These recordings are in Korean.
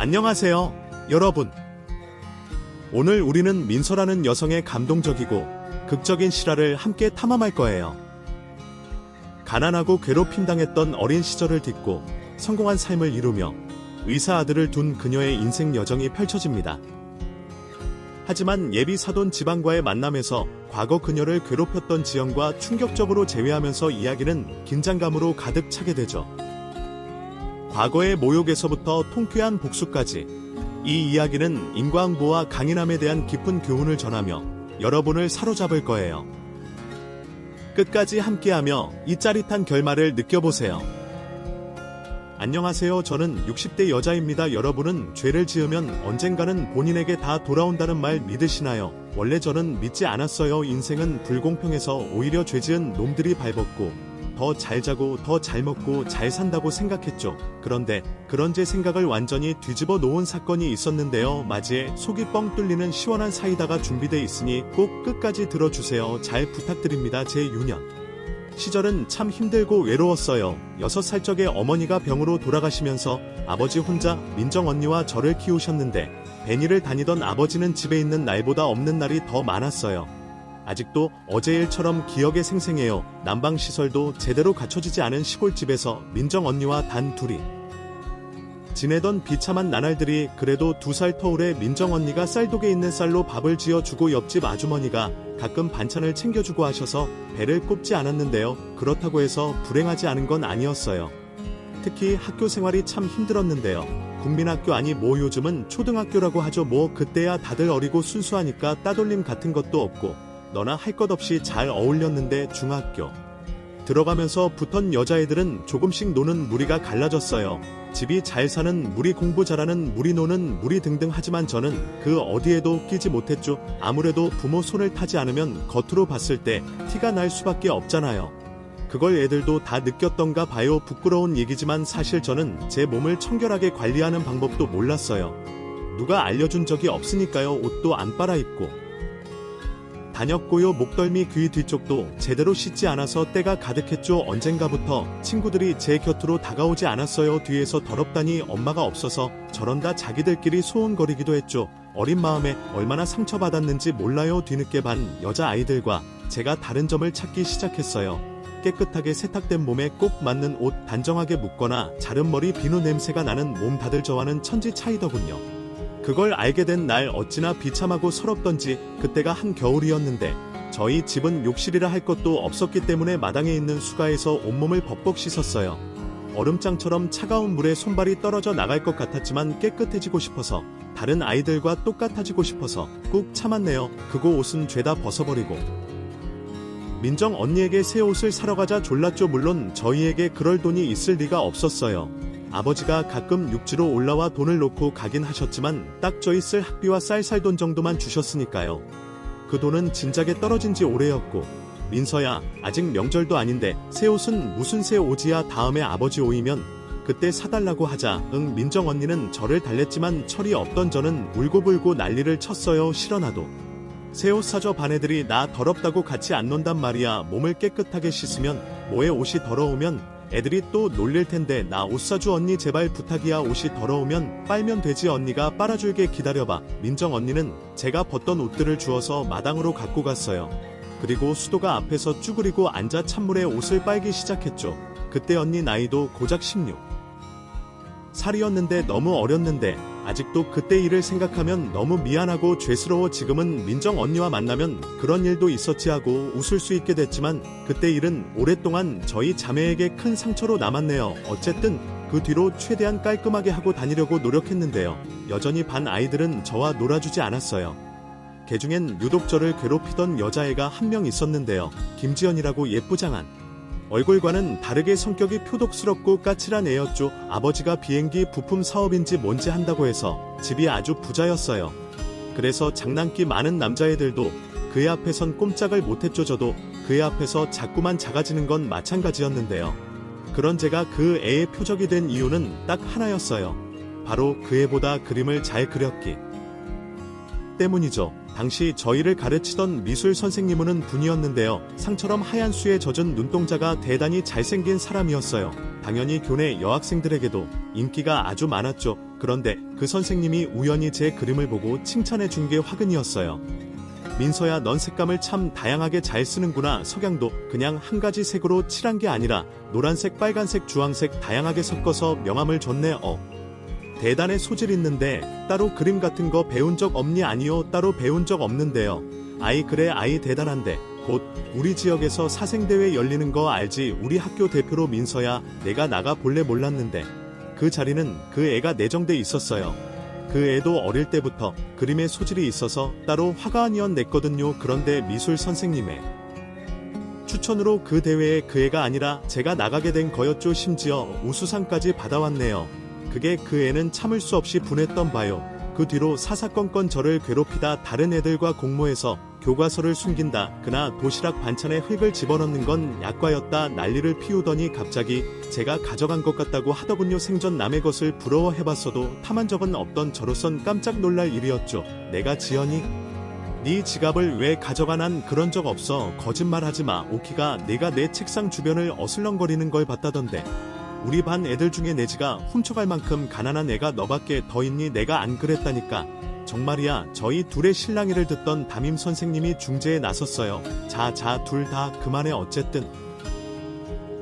안녕하세요, 여러분. 오늘 우리는 민서라는 여성의 감동적이고 극적인 실화를 함께 탐험할 거예요. 가난하고 괴롭힘당했던 어린 시절을 딛고 성공한 삶을 이루며 의사 아들을 둔 그녀의 인생 여정이 펼쳐집니다. 하지만 예비 사돈 지방과의 만남에서 과거 그녀를 괴롭혔던 지연과 충격적으로 재회하면서 이야기는 긴장감으로 가득 차게 되죠. 과거의 모욕에서부터 통쾌한 복수까지 이 이야기는 인과응보와 강인함에 대한 깊은 교훈을 전하며 여러분을 사로잡을 거예요. 끝까지 함께하며 이 짜릿한 결말을 느껴보세요. 안녕하세요. 저는 60대 여자입니다. 여러분은 죄를 지으면 언젠가는 본인에게 다 돌아온다는 말 믿으시나요? 원래 저는 믿지 않았어요. 인생은 불공평해서 오히려 죄 지은 놈들이 발벗고 더 잘 자고 더 잘 먹고 잘 산다고 생각했죠. 그런데 그런 제 생각을 완전히 뒤집어 놓은 사건이 있었는데요. 맞이에 속이 뻥 뚫리는 시원한 사이다가 준비돼 있으니 꼭 끝까지 들어주세요. 잘 부탁드립니다. 제 유년 시절은 참 힘들고 외로웠어요. 6살 적에 어머니가 병으로 돌아가시면서 아버지 혼자 민정 언니와 저를 키우셨는데 벤이를 다니던 아버지는 집에 있는 날보다 없는 날이 더 많았어요. 아직도 어제 일처럼 기억에 생생해요. 난방시설도 제대로 갖춰지지 않은 시골집에서 민정 언니와 단 둘이 지내던 비참한 나날들이 그래도 2살 터울에 민정 언니가 쌀독에 있는 쌀로 밥을 지어주고 옆집 아주머니가 가끔 반찬을 챙겨주고 하셔서 배를 꼽지 않았는데요. 그렇다고 해서 불행하지 않은 건 아니었어요. 특히 학교 생활이 참 힘들었는데요. 국민학교 아니 뭐 요즘은 초등학교라고 하죠. 뭐 그때야 다들 어리고 순수하니까 따돌림 같은 것도 없고 너나 할 것 없이 잘 어울렸는데 중학교 들어가면서 붙은 여자애들은 조금씩 노는 무리가 갈라졌어요. 집이 잘 사는 무리, 공부 잘하는 무리, 노는 무리 등등. 하지만 저는 그 어디에도 끼지 못했죠. 아무래도 부모 손을 타지 않으면 겉으로 봤을 때 티가 날 수밖에 없잖아요. 그걸 애들도 다 느꼈던가 봐요. 부끄러운 얘기지만 사실 저는 제 몸을 청결하게 관리하는 방법도 몰랐어요. 누가 알려준 적이 없으니까요. 옷도 안 빨아입고 다녔고요. 목덜미 귀 뒤쪽도 제대로 씻지 않아서 때가 가득했죠. 언젠가부터 친구들이 제 곁으로 다가오지 않았어요. 뒤에서 더럽다니 엄마가 없어서 저런다 자기들끼리 소원거리기도 했죠. 어린 마음에 얼마나 상처받았는지 몰라요. 뒤늦게 반 여자아이들과 제가 다른 점을 찾기 시작했어요. 깨끗하게 세탁된 몸에 꼭 맞는 옷, 단정하게 묶거나 자른 머리, 비누 냄새가 나는 몸. 다들 저와는 천지 차이더군요. 그걸 알게 된 날 어찌나 비참하고 서럽던지. 그때가 한겨울이었는데 저희 집은 욕실이라 할 것도 없었기 때문에 마당에 있는 수가에서 온몸을 벅벅 씻었어요. 얼음장처럼 차가운 물에 손발이 떨어져 나갈 것 같았지만 깨끗해지고 싶어서 다른 아이들과 똑같아지고 싶어서 꾹 참았네요. 그거 옷은 죄다 벗어버리고 민정 언니에게 새 옷을 사러 가자 졸랐죠. 물론 저희에게 그럴 돈이 있을 리가 없었어요. 아버지가 가끔 육지로 올라와 돈을 놓고 가긴 하셨지만 딱 저희 쓸 학비와 쌀 살 돈 정도만 주셨으니까요. 그 돈은 진작에 떨어진 지 오래였고 민서야 아직 명절도 아닌데 새 옷은 무슨 새 옷이야. 다음에 아버지 오이면 그때 사달라고 하자. 응. 민정 언니는 저를 달랬지만 철이 없던 저는 울고불고 난리를 쳤어요. 싫어나도 새 옷 사줘. 반애들이 나 더럽다고 같이 안 논단 말이야. 몸을 깨끗하게 씻으면 뭐해. 옷이 더러우면 애들이 또 놀릴 텐데 나 옷 사주 언니 제발 부탁이야. 옷이 더러우면 빨면 되지. 언니가 빨아줄게 기다려봐. 민정 언니는 제가 벗던 옷들을 주워서 마당으로 갖고 갔어요. 그리고 수도가 앞에서 쭈그리고 앉아 찬물에 옷을 빨기 시작했죠. 그때 언니 나이도 고작 16살이었는데 너무 어렸는데 아직도 그때 일을 생각하면 너무 미안하고 죄스러워. 지금은 민정 언니와 만나면 그런 일도 있었지 하고 웃을 수 있게 됐지만 그때 일은 오랫동안 저희 자매에게 큰 상처로 남았네요. 어쨌든 그 뒤로 최대한 깔끔하게 하고 다니려고 노력했는데요. 여전히 반 아이들은 저와 놀아주지 않았어요. 개 중엔 유독 저를 괴롭히던 여자애가 한 명 있었는데요. 김지연이라고 예쁘장한 얼굴과는 다르게 성격이 표독스럽고 까칠한 애였죠. 아버지가 비행기 부품 사업인지 뭔지 한다고 해서 집이 아주 부자였어요. 그래서 장난기 많은 남자애들도 그애 앞에선 꼼짝을 못했죠. 저도 그애 앞에서 자꾸만 작아지는 건 마찬가지였는데요. 그런 제가 그 애의 표적이 된 이유는 딱 하나였어요. 바로 그 애보다 그림을 잘 그렸기 때문이죠. 당시 저희를 가르치던 미술 선생님은 분이었는데요. 상처럼 하얀 수에 젖은 눈동자가 대단히 잘생긴 사람이었어요. 당연히 교내 여학생들에게도 인기가 아주 많았죠. 그런데 그 선생님이 우연히 제 그림을 보고 칭찬해 준 게 화근이었어요. 민서야, 넌 색감을 참 다양하게 잘 쓰는구나. 석양도 그냥 한 가지 색으로 칠한 게 아니라 노란색, 빨간색, 주황색 다양하게 섞어서 명암을 줬네. 대단해. 소질 있는데 따로 그림 같은 거 배운 적 없니? 아니요, 따로 배운 적 없는데요. 아이, 그래, 아이 대단한데. 곧 우리 지역에서 사생대회 열리는 거 알지? 우리 학교 대표로. 민서야, 내가 나가 볼래? 몰랐는데 그 자리는 그 애가 내정돼 있었어요. 그 애도 어릴 때부터 그림에 소질이 있어서 따로 화가아니언 냈거든요. 그런데 미술 선생님의 추천으로 그 대회에 그 애가 아니라 제가 나가게 된 거였죠. 심지어 우수상까지 받아왔네요. 그게 그 애는 참을 수 없이 분했던 바요. 그 뒤로 사사건건 저를 괴롭히다 다른 애들과 공모해서 교과서를 숨긴다, 그나 도시락 반찬에 흙을 집어넣는 건 약과였다 난리를 피우더니 갑자기 제가 가져간 것 같다고 하더군요. 생전 남의 것을 부러워해봤어도 탐한 적은 없던 저로선 깜짝 놀랄 일이었죠. 내가 지연이? 네 지갑을 왜 가져가? 난 그런 적 없어. 거짓말하지마. 오키가 내가 내 책상 주변을 어슬렁거리는 걸 봤다던데. 우리 반 애들 중에 내지가 훔쳐갈 만큼 가난한 애가 너밖에 더 있니? 내가 안 그랬다니까. 정말이야. 저희 둘의 실랑이를 듣던 담임 선생님이 중재에 나섰어요. 자, 둘 다 그만해. 어쨌든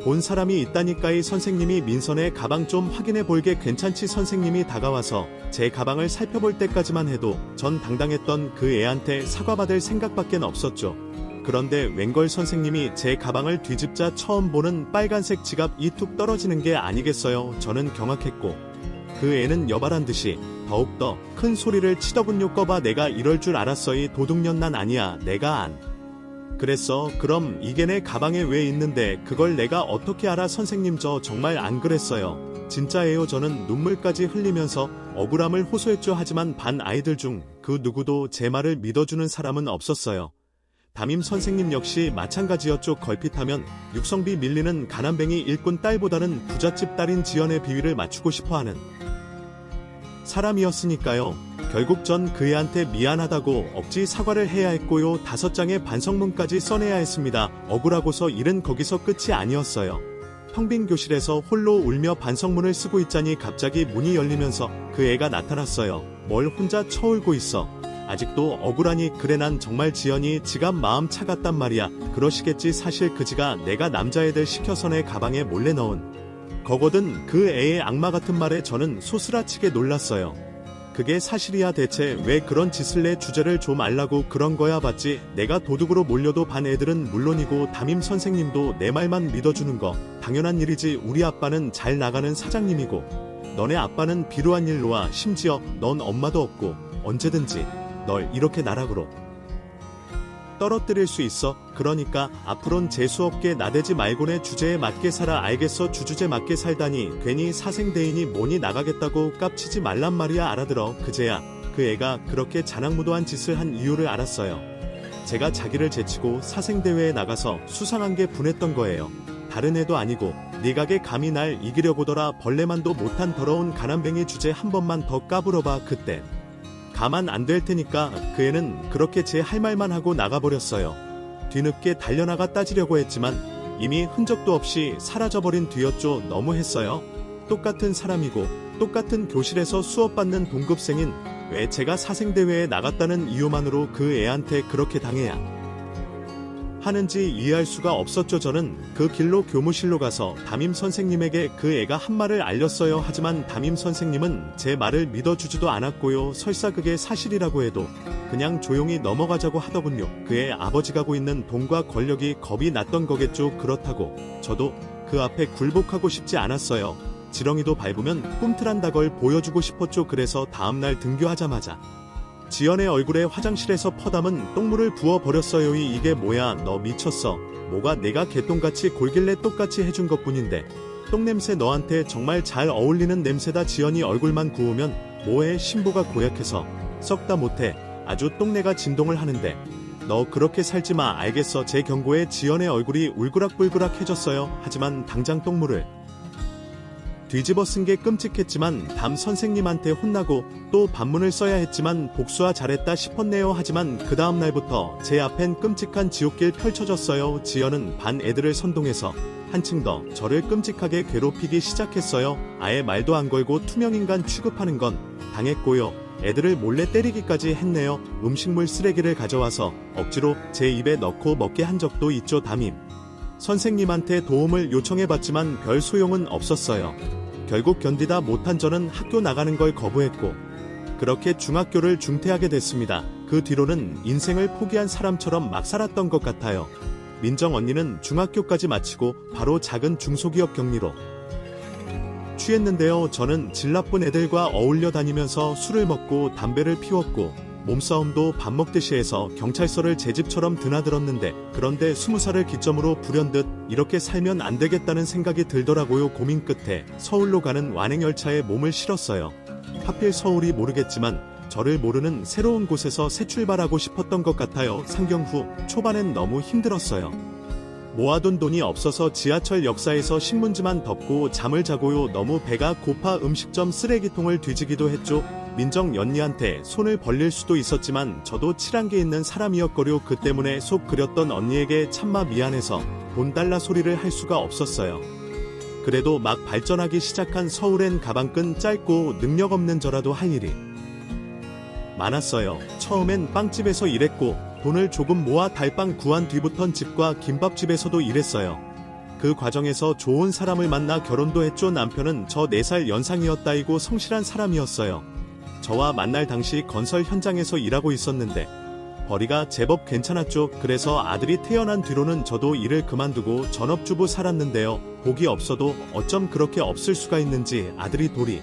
본 사람이 있다니까. 이 선생님이 민선의 가방 좀 확인해 볼게. 괜찮지? 선생님이 다가와서 제 가방을 살펴볼 때까지만 해도 전 당당했던 그 애한테 사과받을 생각밖엔 없었죠. 그런데 웬걸 선생님이 제 가방을 뒤집자 처음 보는 빨간색 지갑이 툭 떨어지는 게 아니겠어요. 저는 경악했고 그 애는 여발한 듯이 더욱더 큰 소리를 치더군요. 꺼봐. 내가 이럴 줄 알았어. 이 도둑년. 난 아니야. 내가 안 그랬어. 그럼 이게 내 가방에 왜 있는데 그걸 내가 어떻게 알아? 선생님, 저 정말 안 그랬어요. 진짜예요. 저는 눈물까지 흘리면서 억울함을 호소했죠. 하지만 반 아이들 중 그 누구도 제 말을 믿어주는 사람은 없었어요. 담임 선생님 역시 마찬가지였죠. 걸핏하면 육성비 밀리는 가난뱅이 일꾼 딸보다는 부잣집 딸인 지연의 비위를 맞추고 싶어하는 사람이었으니까요. 결국 전 그 애한테 미안하다고 억지 사과를 해야 했고요. 5장의 반성문까지 써내야 했습니다. 억울하고서 일은 거기서 끝이 아니었어요. 텅 빈 교실에서 홀로 울며 반성문을 쓰고 있자니 갑자기 문이 열리면서 그 애가 나타났어요. 뭘 혼자 쳐울고 있어. 아직도 억울하니? 그래, 난 정말 지연이 지갑 마음 차갔단 말이야. 그러시겠지. 사실 그 지가 내가 남자애들 시켜서 내 가방에 몰래 넣은 거거든. 그 애의 악마 같은 말에 저는 소스라치게 놀랐어요. 그게 사실이야? 대체 왜 그런 짓을 내? 주제를 좀 알라고 그런 거야. 봤지? 내가 도둑으로 몰려도 반 애들은 물론이고 담임 선생님도 내 말만 믿어주는 거 당연한 일이지. 우리 아빠는 잘 나가는 사장님이고 너네 아빠는 비루한 일로 와. 심지어 넌 엄마도 없고 언제든지 널 이렇게 나락으로 떨어뜨릴 수 있어. 그러니까 앞으론 재수없게 나대지 말고 내 주제에 맞게 살아. 알겠어? 주주제 맞게 살다니 괜히 사생대인이 뭐니 나가겠다고 깝치지 말란 말이야. 알아들어? 그제야 그 애가 그렇게 자랑무도한 짓을 한 이유를 알았어요. 제가 자기를 제치고 사생대회에 나가서 수상한 게 분했던 거예요. 다른 애도 아니고 네가게 감히 날 이기려고더라. 벌레만도 못한 더러운 가난뱅이. 주제 한 번만 더 까불어봐. 그때 가만 안 될 테니까. 그 애는 그렇게 제 할 말만 하고 나가버렸어요. 뒤늦게 달려나가 따지려고 했지만 이미 흔적도 없이 사라져버린 뒤였죠. 너무했어요. 똑같은 사람이고 똑같은 교실에서 수업받는 동급생인 왜 제가 사생대회에 나갔다는 이유만으로 그 애한테 그렇게 당해야 하는지 이해할 수가 없었죠. 저는 그 길로 교무실로 가서 담임 선생님에게 그 애가 한 말을 알렸어요. 하지만 담임 선생님은 제 말을 믿어주지도 않았고요. 설사 그게 사실이라고 해도 그냥 조용히 넘어가자고 하더군요. 그의 아버지가 갖고 있는 돈과 권력이 겁이 났던 거겠죠. 그렇다고 저도 그 앞에 굴복하고 싶지 않았어요. 지렁이도 밟으면 꿈틀한다 걸 보여주고 싶었죠. 그래서 다음날 등교하자마자 지연의 얼굴에 화장실에서 퍼담은 똥물을 부어버렸어요. 이게 뭐야? 너 미쳤어. 뭐가 내가 개똥같이 골길래 똑같이 해준 것뿐인데 똥냄새 너한테 정말 잘 어울리는 냄새다. 지연이 얼굴만 구우면 뭐해? 신부가 고약해서 썩다 못해. 아주 똥내가 진동을 하는데 너 그렇게 살지마. 알겠어? 제 경고에 지연의 얼굴이 울그락불그락해졌어요. 하지만 당장 똥물을 뒤집어 쓴 게 끔찍했지만 담 선생님한테 혼나고 또 반문을 써야 했지만 복수하 잘했다 싶었네요. 하지만 그 다음 날부터 제 앞엔 끔찍한 지옥길 펼쳐졌어요. 지연은 반 애들을 선동해서 한층 더 저를 끔찍하게 괴롭히기 시작했어요. 아예 말도 안 걸고 투명인간 취급하는 건 당했고요. 애들을 몰래 때리기까지 했네요. 음식물 쓰레기를 가져와서 억지로 제 입에 넣고 먹게 한 적도 있죠. 담임 선생님한테 도움을 요청해봤지만 별 소용은 없었어요. 결국 견디다 못한 저는 학교 나가는 걸 거부했고 그렇게 중학교를 중퇴하게 됐습니다. 그 뒤로는 인생을 포기한 사람처럼 막 살았던 것 같아요. 민정 언니는 중학교까지 마치고 바로 작은 중소기업 격리로 취했는데요. 저는 질 나쁜 애들과 어울려 다니면서 술을 먹고 담배를 피웠고 몸싸움도 밥 먹듯이 해서 경찰서를 제 집처럼 드나들었는데 그런데 20살을 기점으로 불현듯 이렇게 살면 안 되겠다는 생각이 들더라고요. 고민 끝에 서울로 가는 완행열차에 몸을 실었어요. 하필 서울이 모르겠지만 저를 모르는 새로운 곳에서 새 출발하고 싶었던 것 같아요. 상경 후 초반엔 너무 힘들었어요. 모아둔 돈이 없어서 지하철 역사에서 신문지만 덮고 잠을 자고요. 너무 배가 고파 음식점 쓰레기통을 뒤지기도 했죠. 민정 언니한테 손을 벌릴 수도 있었지만 저도 칠한 게 있는 사람이었거려. 그 때문에 속 그렸던 언니에게 참마 미안해서 돈 달라 소리를 할 수가 없었어요. 그래도 막 발전하기 시작한 서울엔 가방끈 짧고 능력 없는 저라도 할 일이 많았어요. 처음엔 빵집에서 일했고 돈을 조금 모아 달빵 구한 뒤부턴 집과 김밥집에서도 일했어요. 그 과정에서 좋은 사람을 만나 결혼도 했죠. 남편은 저 4살 연상이었다이고 성실한 사람이었어요. 저와 만날 당시 건설 현장에서 일하고 있었는데 벌이가 제법 괜찮았죠. 그래서 아들이 태어난 뒤로는 저도 일을 그만두고 전업주부 살았는데요. 복이 없어도 어쩜 그렇게 없을 수가 있는지 아들이 돌이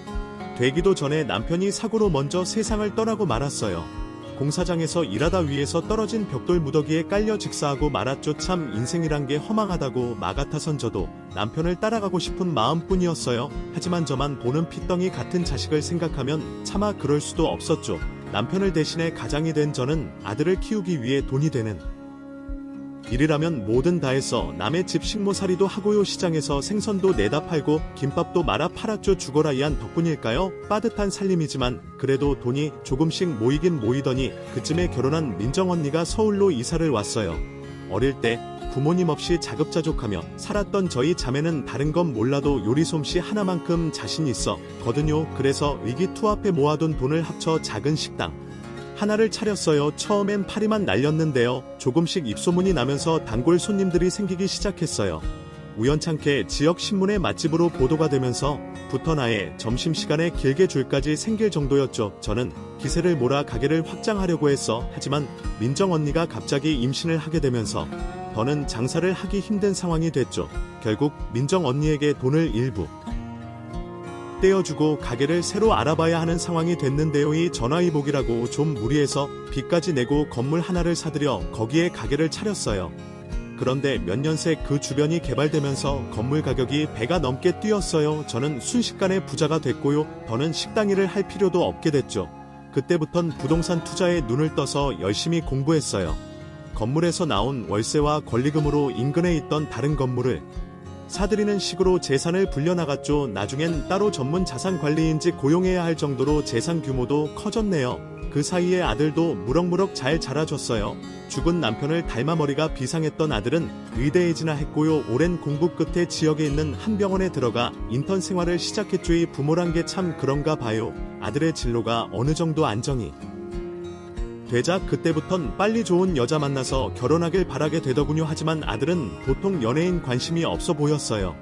되기도 전에 남편이 사고로 먼저 세상을 떠나고 말았어요. 공사장에서 일하다 위에서 떨어진 벽돌 무더기에 깔려 직사하고 말았죠. 참 인생이란 게 허망하다고 마 같아선 저도 남편을 따라가고 싶은 마음뿐이었어요. 하지만 저만 보는 핏덩이 같은 자식을 생각하면 차마 그럴 수도 없었죠. 남편을 대신해 가장이 된 저는 아들을 키우기 위해 돈이 되는 일이라면 뭐든 다 해서 남의 집 식모살이도 하고요. 시장에서 생선도 내다 팔고 김밥도 말아 팔았죠. 죽어라 이한 덕분일까요? 빠듯한 살림이지만 그래도 돈이 조금씩 모이긴 모이더니 그쯤에 결혼한 민정 언니가 서울로 이사를 왔어요. 어릴 때 부모님 없이 자급자족하며 살았던 저희 자매는 다른 건 몰라도 요리 솜씨 하나만큼 자신 있어 거든요. 그래서 의기투합해 모아둔 돈을 합쳐 작은 식당 하나를 차렸어요. 처음엔 파리만 날렸는데요. 조금씩 입소문이 나면서 단골 손님들이 생기기 시작했어요. 우연찮게 지역 신문의 맛집으로 보도가 되면서 부터 나의 점심시간에 길게 줄까지 생길 정도였죠. 저는 기세를 몰아 가게를 확장하려고 했어. 하지만 민정 언니가 갑자기 임신을 하게 되면서 더는 장사를 하기 힘든 상황이 됐죠. 결국 민정 언니에게 돈을 일부 떼어주고 가게를 새로 알아봐야 하는 상황이 됐는데요. 이 전화위복이라고 좀 무리해서 빚까지 내고 건물 하나를 사들여 거기에 가게를 차렸어요. 그런데 몇 년 새 그 주변이 개발되면서 건물 가격이 배가 넘게 뛰었어요. 저는 순식간에 부자가 됐고요. 더는 식당 일을 할 필요도 없게 됐죠. 그때부턴 부동산 투자에 눈을 떠서 열심히 공부했어요. 건물에서 나온 월세와 권리금으로 인근에 있던 다른 건물을 사들이는 식으로 재산을 불려나갔죠. 나중엔 따로 전문 자산관리인지 고용해야 할 정도로 재산 규모도 커졌네요. 그 사이에 아들도 무럭무럭 잘 자라줬어요. 죽은 남편을 닮아 머리가 비상했던 아들은 의대에 진학했고요. 오랜 공부 끝에 지역에 있는 한 병원에 들어가 인턴 생활을 시작했죠. 이 부모란 게 참 그런가 봐요. 아들의 진로가 어느 정도 안정이 되자 그때부턴 빨리 좋은 여자 만나서 결혼하길 바라게 되더군요. 하지만 아들은 보통 연예인 관심이 없어 보였어요.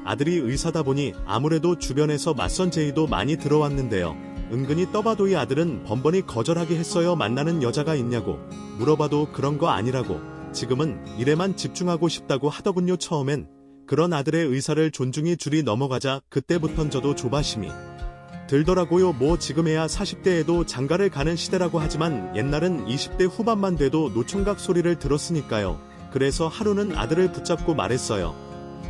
아들이 의사다 보니 아무래도 주변에서 맞선 제의도 많이 들어왔는데요. 은근히 떠봐도 이 아들은 번번이 거절하게 했어요. 만나는 여자가 있냐고 물어봐도 그런 거 아니라고 지금은 일에만 집중하고 싶다고 하더군요. 처음엔 그런 아들의 의사를 존중히 줄이 넘어가자 그때부턴 저도 조바심이 들더라고요. 뭐 지금에야 40대에도 장가를 가는 시대라고 하지만 옛날은 20대 후반만 돼도 노총각 소리를 들었으니까요. 그래서 하루는 아들을 붙잡고 말했어요.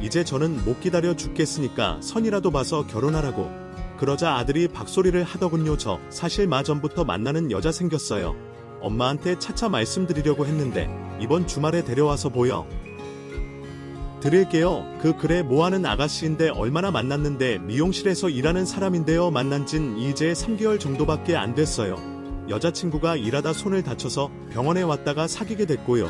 이제 저는 못 기다려 죽겠으니까 선이라도 봐서 결혼하라고. 그러자 아들이 박소리를 하더군요. 저 사실 마전부터 만나는 여자 생겼어요. 엄마한테 차차 말씀드리려고 했는데 이번 주말에 데려와서 보여 드릴게요. 그래 뭐하는 아가씨인데 얼마나 만났는데 미용실에서 일하는 사람인데요. 만난 진 이제 3개월 정도밖에 안 됐어요. 여자친구가 일하다 손을 다쳐서 병원에 왔다가 사귀게 됐고요.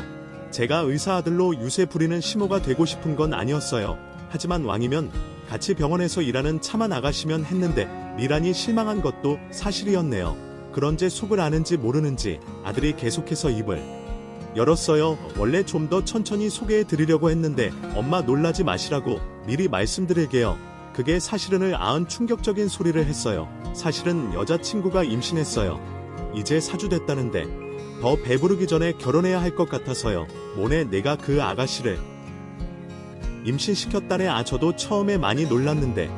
제가 의사 아들로 유세 부리는 시모가 되고 싶은 건 아니었어요. 하지만 왕이면 같이 병원에서 일하는 참한 아가씨면 했는데 미란이 실망한 것도 사실이었네요. 그런지 속을 아는지 모르는지 아들이 계속해서 입을 열었어요. 원래 좀 더 천천히 소개해 드리려고 했는데 엄마 놀라지 마시라고 미리 말씀드릴게요. 그게 사실은을 아은 충격적인 소리를 했어요. 사실은 여자친구가 임신했어요. 이제 사주됐다는데 더 배부르기 전에 결혼해야 할 것 같아서요. 뭐네 내가 그 아가씨를 임신시켰다네. 저도 처음에 많이 놀랐는데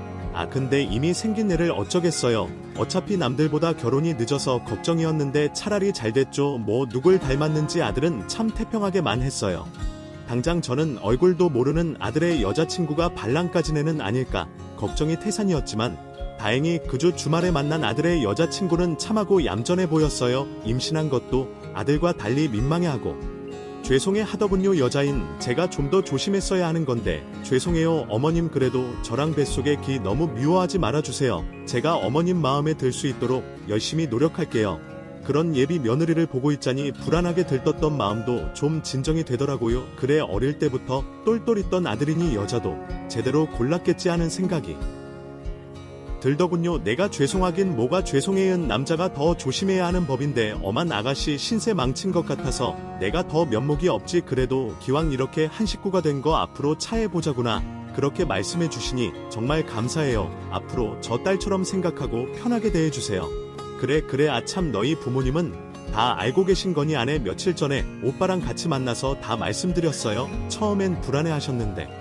근데 이미 생긴 애를 어쩌겠어요. 어차피 남들보다 결혼이 늦어서 걱정이었는데 차라리 잘 됐죠. 뭐 누굴 닮았는지 아들은 참 태평하게만 했어요. 당장 저는 얼굴도 모르는 아들의 여자친구가 발랑까지는 아닐까 걱정이 태산이었지만 다행히 그 주 주말에 만난 아들의 여자친구는 참하고 얌전해 보였어요. 임신한 것도 아들과 달리 민망해하고 죄송해 하더군요. 여자인 제가 좀 더 조심했어야 하는 건데 죄송해요 어머님. 그래도 저랑 뱃속의 기 너무 미워하지 말아주세요. 제가 어머님 마음에 들 수 있도록 열심히 노력할게요. 그런 예비 며느리를 보고 있자니 불안하게 들떴던 마음도 좀 진정이 되더라고요. 그래 어릴 때부터 똘똘 있던 아들이니 여자도 제대로 골랐겠지 하는 생각이 들더군요. 내가 죄송하긴 뭐가 죄송해요. 남자가 더 조심해야 하는 법인데 엄한 아가씨 신세 망친 것 같아서 내가 더 면목이 없지. 그래도 기왕 이렇게 한 식구가 된 거 앞으로 차해보자구나. 그렇게 말씀해 주시니 정말 감사해요. 앞으로 저 딸처럼 생각하고 편하게 대해주세요. 그래 참 너희 부모님은 다 알고 계신 거니. 아내 며칠 전에 오빠랑 같이 만나서 다 말씀드렸어요. 처음엔 불안해하셨는데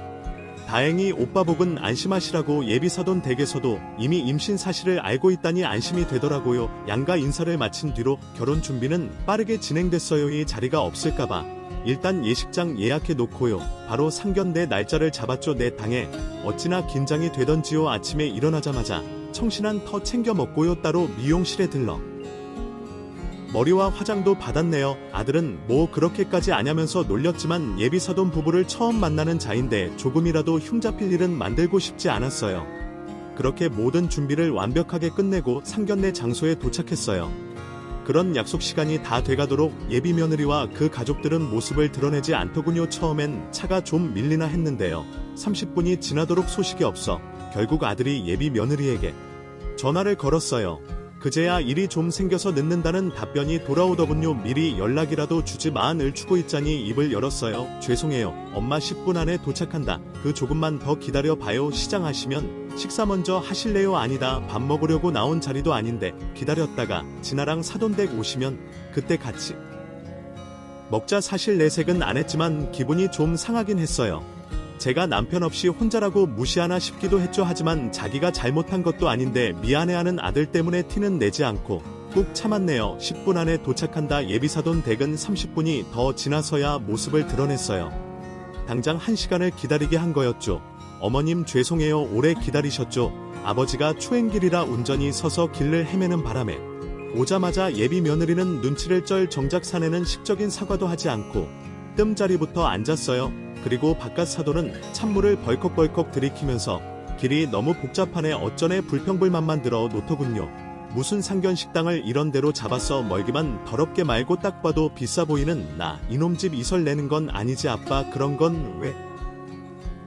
다행히 오빠 복은 안심하시라고 예비사돈 댁에서도 이미 임신 사실을 알고 있다니 안심이 되더라고요. 양가 인사를 마친 뒤로 결혼 준비는 빠르게 진행됐어요. 이 자리가 없을까봐 일단 예식장 예약해 놓고요. 바로 상견례 날짜를 잡았죠. 내 당에 어찌나 긴장이 되던지요. 아침에 일어나자마자 청신한 터 챙겨 먹고요. 따로 미용실에 들러 머리와 화장도 받았네요. 아들은 뭐 그렇게까지 아냐면서 놀렸지만 예비사돈 부부를 처음 만나는 자인데 조금이라도 흉잡힐 일은 만들고 싶지 않았어요. 그렇게 모든 준비를 완벽하게 끝내고 상견례 장소에 도착했어요. 그런 약속 시간이 다 돼가도록 예비 며느리와 그 가족들은 모습을 드러내지 않더군요. 처음엔 차가 좀 밀리나 했는데요. 30분이 지나도록 소식이 없어 결국 아들이 예비 며느리에게 전화를 걸었어요. 그제야 일이 좀 생겨서 늦는다는 답변이 돌아오더군요. 미리 연락이라도 주지 마을 추고 있자니 입을 열었어요. 죄송해요. 엄마 10분 안에 도착한다. 그 조금만 더 기다려봐요. 시장하시면 식사 먼저 하실래요? 아니다. 밥 먹으려고 나온 자리도 아닌데 기다렸다가 진아랑 사돈댁 오시면 그때 같이 먹자. 사실 내색은 안 했지만 기분이 좀 상하긴 했어요. 제가 남편 없이 혼자라고 무시하나 싶기도 했죠. 하지만 자기가 잘못한 것도 아닌데 미안해하는 아들 때문에 티는 내지 않고 꾹 참았네요. 10분 안에 도착한다. 예비사돈 댁은 30분이 더 지나서야 모습을 드러냈어요. 당장 1시간을 기다리게 한 거였죠. 어머님 죄송해요. 오래 기다리셨죠. 아버지가 초행길이라 운전이 서서 길을 헤매는 바람에 오자마자 예비 며느리는 눈치를 쩔 정작 사내는 식적인 사과도 하지 않고 뜸자리부터 앉았어요. 그리고 바깥 사돈은 찬물을 벌컥벌컥 들이키면서 길이 너무 복잡하네. 어쩌네 불평불만만 들어 놓더군요. 무슨 상견식당을 이런 데로 잡았어. 멀기만 더럽게 말고 딱 봐도 비싸 보이는 나 이놈 집 이설 내는 건 아니지. 아빠 그런 건 왜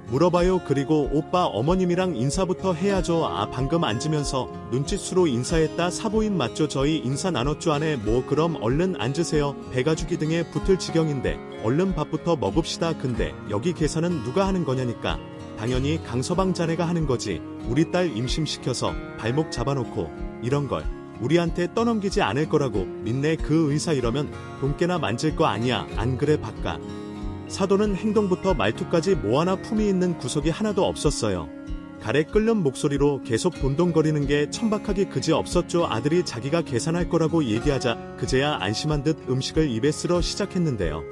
물어봐요. 그리고 오빠 어머님이랑 인사부터 해야죠. 방금 앉으면서 눈짓수로 인사했다. 사부인 맞죠? 저희 인사 나눴죠. 안에 뭐 그럼 얼른 앉으세요. 배가 주기 등에 붙을 지경인데 얼른 밥부터 먹읍시다. 근데 여기 계산은 누가 하는 거냐니까. 당연히 강서방 자네가 하는 거지. 우리 딸 임신시켜서 발목 잡아놓고 이런 걸 우리한테 떠넘기지 않을 거라고 믿네. 그 의사 이러면 돈깨나 만질 거 아니야. 안 그래 바깥 사돈은 행동부터 말투까지 뭐 하나 품위 있는 구석이 하나도 없었어요. 가래 끓는 목소리로 계속 돈돈거리는 게 천박하기 그지 없었죠. 아들이 자기가 계산할 거라고 얘기하자 그제야 안심한 듯 음식을 입에 쓸어 시작했는데요.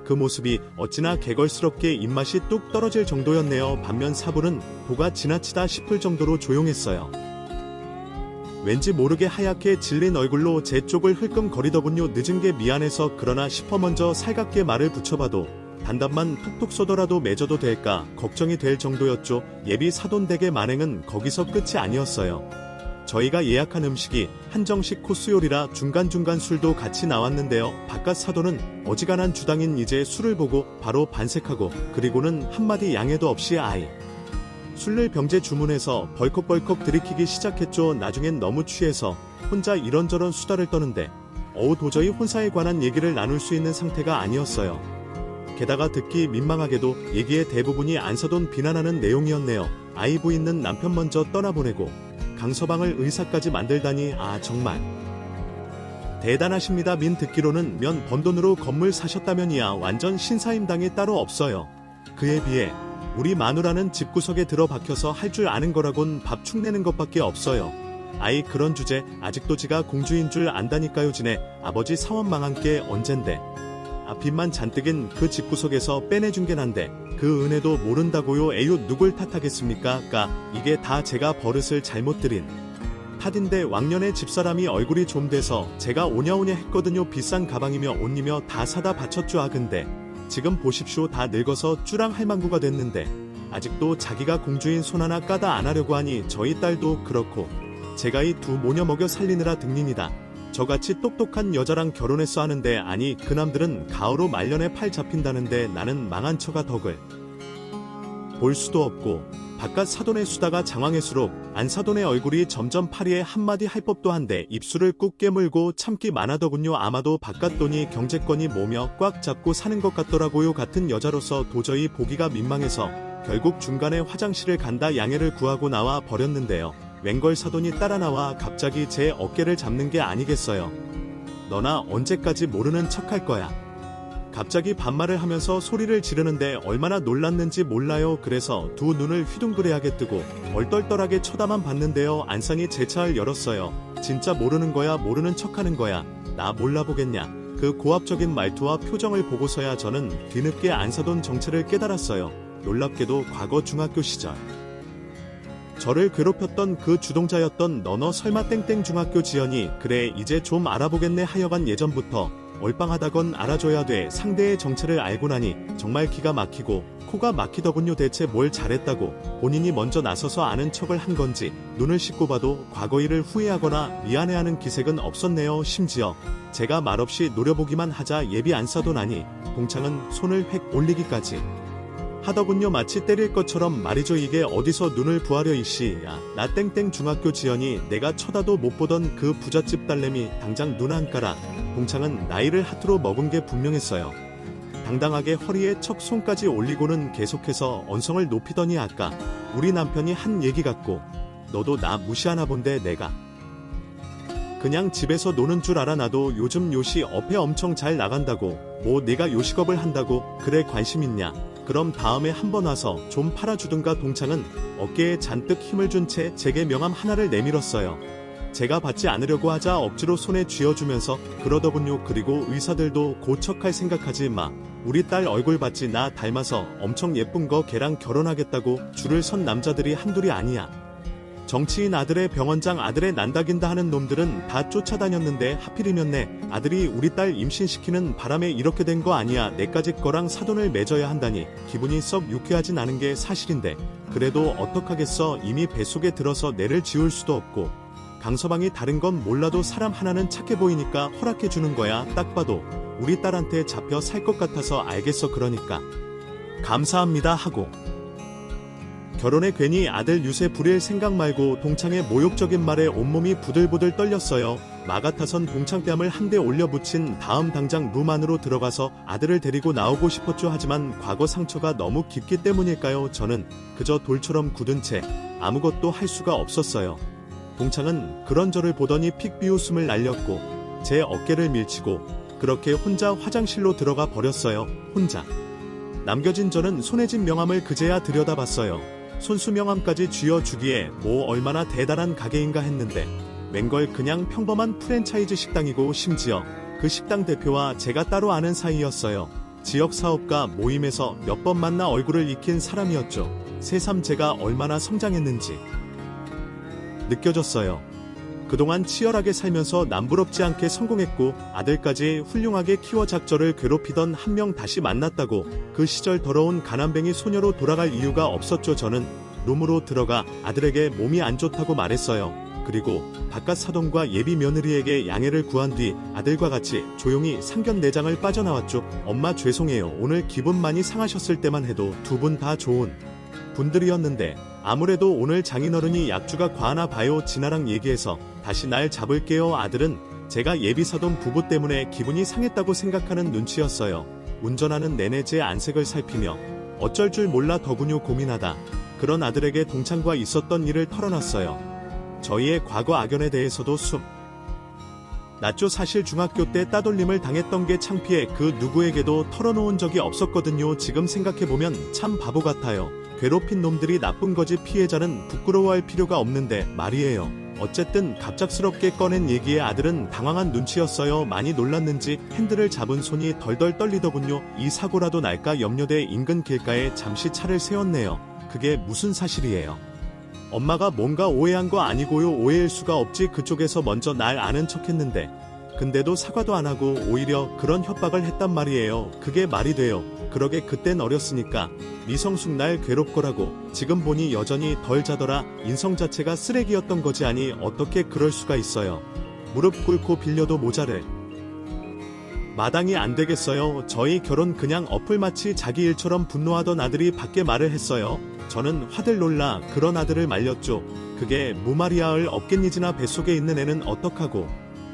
그 모습이 어찌나 개걸스럽게 입맛이 뚝 떨어질 정도였네요. 반면 사부는 도가 지나치다 싶을 정도로 조용했어요. 왠지 모르게 하얗게 질린 얼굴로 제 쪽을 흘끔거리더군요. 늦은 게 미안해서 그러나 싶어 먼저 살갑게 말을 붙여봐도 단답만 툭툭 쏘더라도 맺어도 될까 걱정이 될 정도였죠. 예비 사돈댁의 만행은 거기서 끝이 아니었어요. 저희가 예약한 음식이 한정식 코스 요리라 중간중간 술도 같이 나왔는데요. 바깥 사돈은 어지간한 주당인 이제 술을 보고 바로 반색하고 그리고는 한마디 양해도 없이 아이 술을 병제 주문해서 벌컥벌컥 들이키기 시작했죠. 나중엔 너무 취해서 혼자 이런저런 수다를 떠는데 도저히 혼사에 관한 얘기를 나눌 수 있는 상태가 아니었어요. 게다가 듣기 민망하게도 얘기의 대부분이 안사돈 비난하는 내용이었네요. 아이 부있는 남편 먼저 떠나보내고 강서방을 의사까지 만들다니 정말 대단하십니다. 민 듣기로는 면 번 돈으로 건물 사셨다면이야 완전 신사임당이 따로 없어요. 그에 비해 우리 마누라는 집구석에 들어박혀서 할 줄 아는 거라곤 밥 축내는 것밖에 없어요. 아이 그런 주제 아직도 지가 공주인 줄 안다니까요. 지네 아버지 사원 망한 게 언젠데 빚만 잔뜩인 그 집구석에서 빼내준 게 난데 그 은혜도 모른다고요. 에휴 누굴 탓하겠습니까? 이게 다 제가 버릇을 잘못 들인 탓인데 왕년에 집사람이 얼굴이 좀 돼서 제가 오냐오냐 했거든요. 비싼 가방이며 옷이며 다 사다 바쳤죠. 근데 지금 보십시오. 다 늙어서 쭈랑 할망구가 됐는데 아직도 자기가 공주인 손 하나 까다 안 하려고 하니 저희 딸도 그렇고 제가 이 두 모녀 먹여 살리느라 등린이다. 저같이 똑똑한 여자랑 결혼했어 하는데 아니 그 남들은 가오로 말년에 팔 잡힌다는데 나는 망한 처가 덕을 볼 수도 없고 바깥 사돈의 수다가 장황할수록 안사돈의 얼굴이 점점 파리에 한마디 할 법도 한데 입술을 꾹 깨물고 참기 많아더군요. 아마도 바깥 돈이 경제권이 뭐며 꽉 잡고 사는 것 같더라고요. 같은 여자로서 도저히 보기가 민망해서 결국 중간에 화장실을 간다 양해를 구하고 나와 버렸는데요. 웬걸 사돈이 따라 나와 갑자기 제 어깨를 잡는 게 아니겠어요. 너나 언제까지 모르는 척할 거야. 갑자기 반말을 하면서 소리를 지르는데 얼마나 놀랐는지 몰라요. 그래서 두 눈을 휘둥그레하게 뜨고 얼떨떨하게 쳐다만 봤는데요. 안상이 제 차를 열었어요. 진짜 모르는 거야 모르는 척하는 거야. 나 몰라보겠냐. 그 고압적인 말투와 표정을 보고서야 저는 뒤늦게 안사돈 정체를 깨달았어요. 놀랍게도 과거 중학교 시절 저를 괴롭혔던 그 주동자였던 너너 설마 땡땡 중학교 지연이 그래 이제 좀 알아보겠네. 하여간 예전부터 얼빵하다건 알아줘야 돼. 상대의 정체를 알고 나니 정말 기가 막히고 코가 막히더군요. 대체 뭘 잘했다고 본인이 먼저 나서서 아는 척을 한 건지 눈을 씻고 봐도 과거 일을 후회하거나 미안해하는 기색은 없었네요. 심지어 제가 말없이 노려보기만 하자 예비 안사돈 아니 동창은 손을 획 올리기까지 하더군요. 마치 때릴 것처럼 말이죠. 이게 어디서 눈을 부하려 이씨. 나 땡땡 중학교 지연이 내가 쳐다도 못 보던 그 부잣집 딸내미 당장 눈 안 까라. 동창은 나이를 하트로 먹은 게 분명했어요. 당당하게 허리에 척 손까지 올리고는 계속해서 언성을 높이더니 아까 우리 남편이 한 얘기 같고 너도 나 무시하나 본데 내가 그냥 집에서 노는 줄 알아. 나도 요즘 요시 업에 엄청 잘 나간다고. 뭐 내가 요식업을 한다고 그래 관심 있냐. 그럼 다음에 한번 와서 좀 팔아주든가. 동창은 어깨에 잔뜩 힘을 준 채 제게 명함 하나를 내밀었어요. 제가 받지 않으려고 하자 억지로 손에 쥐어주면서 그러더군요. 그리고 의사들도 고척할 생각하지 마. 우리 딸 얼굴 봤지. 나 닮아서 엄청 예쁜 거 걔랑 결혼하겠다고 줄을 선 남자들이 한둘이 아니야. 정치인 아들의 병원장 아들의 난다긴다 하는 놈들은 다 쫓아다녔는데 하필이면 내 아들이 우리 딸 임신시키는 바람에 이렇게 된 거 아니야. 내까지 거랑 사돈을 맺어야 한다니 기분이 썩 유쾌하진 않은 게 사실인데 그래도 어떡하겠어. 이미 뱃속에 들어서 내를 지울 수도 없고 강서방이 다른 건 몰라도 사람 하나는 착해 보이니까 허락해 주는 거야. 딱 봐도 우리 딸한테 잡혀 살 것 같아서 알겠어. 그러니까 감사합니다 하고 결혼에 괜히 아들 유세 부릴 생각 말고 동창의 모욕적인 말에 온몸이 부들부들 떨렸어요. 마가타선 동창뺨을 한 대 올려붙인 다음 당장 룸 안으로 들어가서 아들을 데리고 나오고 싶었죠. 하지만 과거 상처가 너무 깊기 때문일까요? 저는 그저 돌처럼 굳은 채 아무것도 할 수가 없었어요. 동창은 그런 저를 보더니 픽 비웃음을 날렸고 제 어깨를 밀치고 그렇게 혼자 화장실로 들어가 버렸어요. 혼자. 남겨진 저는 손에 쥔 명함을 그제야 들여다봤어요. 손수 명함까지 쥐어주기에 뭐 얼마나 대단한 가게인가 했는데 웬걸 그냥 평범한 프랜차이즈 식당이고 심지어 그 식당 대표와 제가 따로 아는 사이였어요. 지역사업가 모임에서 몇 번 만나 얼굴을 익힌 사람이었죠. 새삼 제가 얼마나 성장했는지 느껴졌어요. 그동안 치열하게 살면서 남부럽지 않게 성공했고 아들까지 훌륭하게 키워 작저를 괴롭히던 한 명 다시 만났다고 그 시절 더러운 가난뱅이 소녀로 돌아갈 이유가 없었죠. 저는 룸으로 들어가 아들에게 몸이 안 좋다고 말했어요. 그리고 바깥 사돈과 예비 며느리에게 양해를 구한 뒤 아들과 같이 조용히 상견 내장을 빠져나왔죠. 엄마 죄송해요. 오늘 기분 많이 상하셨을 때만 해도 두 분 다 좋은 분들이었는데 아무래도 오늘 장인어른이 약주가 과하나 봐요. 진아랑 얘기해서 다시 날 잡을게요. 아들은 제가 예비사돈 부부 때문에 기분이 상했다고 생각하는 눈치였어요. 운전하는 내내 제 안색을 살피며 어쩔 줄 몰라 더군요 고민하다 그런 아들에게 동창과 있었던 일을 털어놨어요. 저희의 과거 악연에 대해서도 났죠. 사실 중학교 때 따돌림을 당했던 게 창피해 그 누구에게도 털어놓은 적이 없었거든요. 지금 생각해보면 참 바보 같아요. 괴롭힌 놈들이 나쁜 거지 피해자는 부끄러워할 필요가 없는데 말이에요. 어쨌든 갑작스럽게 꺼낸 얘기에 아들은 당황한 눈치였어요. 많이 놀랐는지 핸들을 잡은 손이 덜덜 떨리더군요. 이 사고라도 날까 염려돼 인근 길가에 잠시 차를 세웠네요. 그게 무슨 사실이에요? 엄마가 뭔가 오해한 거 아니고요. 오해일 수가 없지. 그쪽에서 먼저 날 아는 척했는데 근데도 사과도 안 하고 오히려 그런 협박을 했단 말이에요. 그게 말이 돼요. 그러게 그땐 어렸으니까 미성숙 날 괴롭거라고. 지금 보니 여전히 덜 자더라. 인성 자체가 쓰레기였던 거지. 아니 어떻게 그럴 수가 있어요. 무릎 꿇고 빌려도 모자를 마당이 안 되겠어요. 저희 결혼 그냥 어플마치 자기 일처럼 분노하던 아들이 밖에 말을 했어요. 저는 화들 놀라 그런 아들을 말렸죠. 그게 무마리아을 없겠니지나 뱃속에 있는 애는 어떡하고.